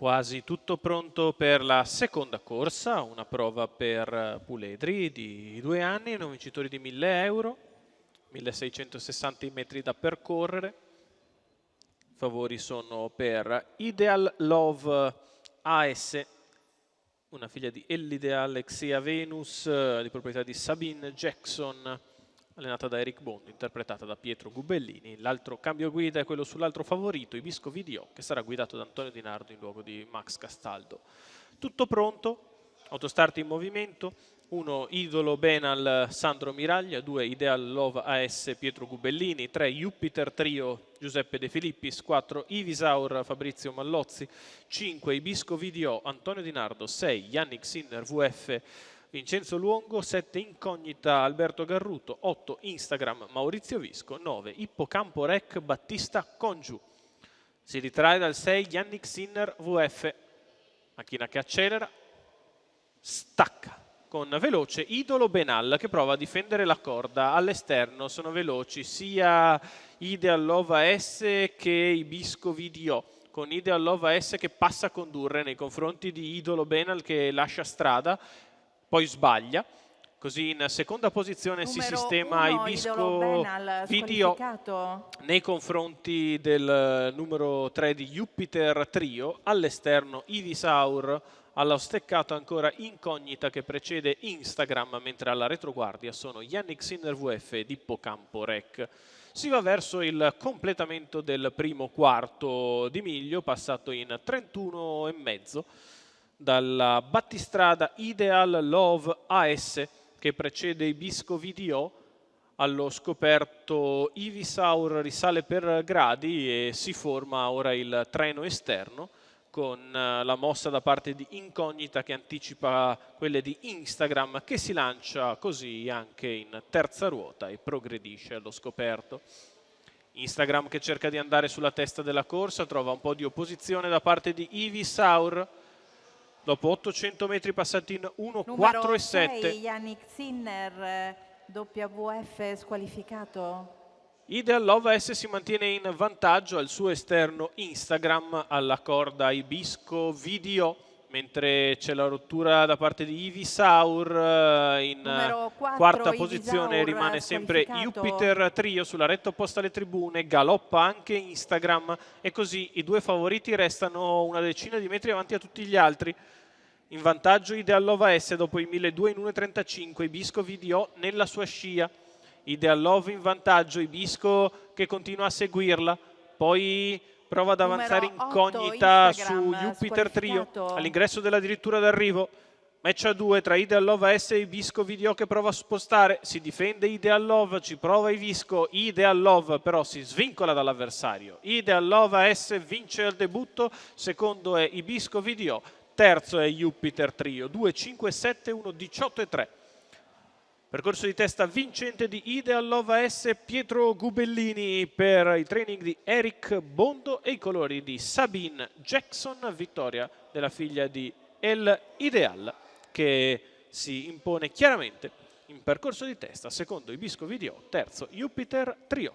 Quasi tutto pronto per la seconda corsa, una prova per puledri di 2 anni, non vincitori di 1.000 euro, 1.660 metri da percorrere. I favori sono per Ideal Love AS, una figlia di Ellideal Exia Venus, di proprietà di Sabine Jackson, allenata da Eric Bond, interpretata da Pietro Gubellini. L'altro cambio guida è quello sull'altro favorito, Ibisco Video, che sarà guidato da Antonio Di Nardo in luogo di Max Castaldo. Tutto pronto, autostart in movimento, 1 Idolo Benal Sandro Miraglia, 2 Ideal Love AS Pietro Gubellini, 3 Jupiter Trio Giuseppe De Filippis, 4 Ivisaur Fabrizio Mallozzi, 5 Ibisco Video Antonio Di Nardo, 6 Yannick Sinner VF Vincenzo Luongo, 7 Incognita Alberto Garruto, 8 Instagram Maurizio Visco, 9 Ippocampo Rec Battista Congiu. Si ritrae dal 6 Yannick Sinner VF, macchina che accelera, stacca con veloce Idolo Benal che prova a difendere la corda. All'esterno sono veloci sia Ideal Love AS che Ibisco Video, con Ideal Love AS che passa a condurre nei confronti di Idolo Benal che lascia strada, poi sbaglia. Così in seconda posizione si sistema Ibisco Video nei confronti del numero 3 di Jupiter Trio. All'esterno Ivisaur, allo steccato ancora Incognita che precede Instagram, mentre alla retroguardia sono Yannick Sinner VF ed Ippocampo Rec. Si va verso il completamento del primo quarto di miglio, passato in 31,5 dalla battistrada Ideal Love AS che precede Ibisco Video. Allo scoperto Ivisaur risale per gradi e si forma ora il treno esterno con la mossa da parte di Incognita che anticipa quelle di Instagram, che si lancia così anche in terza ruota e progredisce allo scoperto. Instagram che cerca di andare sulla testa della corsa, trova un po' di opposizione da parte di Ivisaur. Dopo 800 metri passati in 1,4,7. Yannick Sinner, WF squalificato. Ideal Love AS si mantiene in vantaggio al suo esterno Instagram, alla corda Ibisco Video, mentre c'è la rottura da parte di Ivisaur. In quarta posizione rimane sempre Jupiter Trio sulla retta opposta alle tribune, galoppa anche Instagram e così i due favoriti restano una decina di metri avanti a tutti gli altri. In vantaggio Ideal Love AS dopo i 1.200 in 1,35, Ibisco Video nella sua scia. Ideal Love in vantaggio, Ibisco che continua a seguirla, poi prova ad avanzare Incognita su Jupiter Trio all'ingresso della dirittura d'arrivo. Match a 2 tra Ideal Love AS e Ibisco Video che prova a spostare, si difende Ideal Love, ci prova Ibisco, Ideal Love però si svincola dall'avversario. Ideal Love AS vince al debutto, secondo è Ibisco Video, terzo è Jupiter Trio, 2,5,7, 1,18,3. Percorso di testa vincente di Ideal Love AS Pietro Gubellini per i training di Eric Bondo e i colori di Sabine Jackson, vittoria della figlia di El Ideal che si impone chiaramente in percorso di testa, secondo Ibisco Video, terzo Jupiter Trio.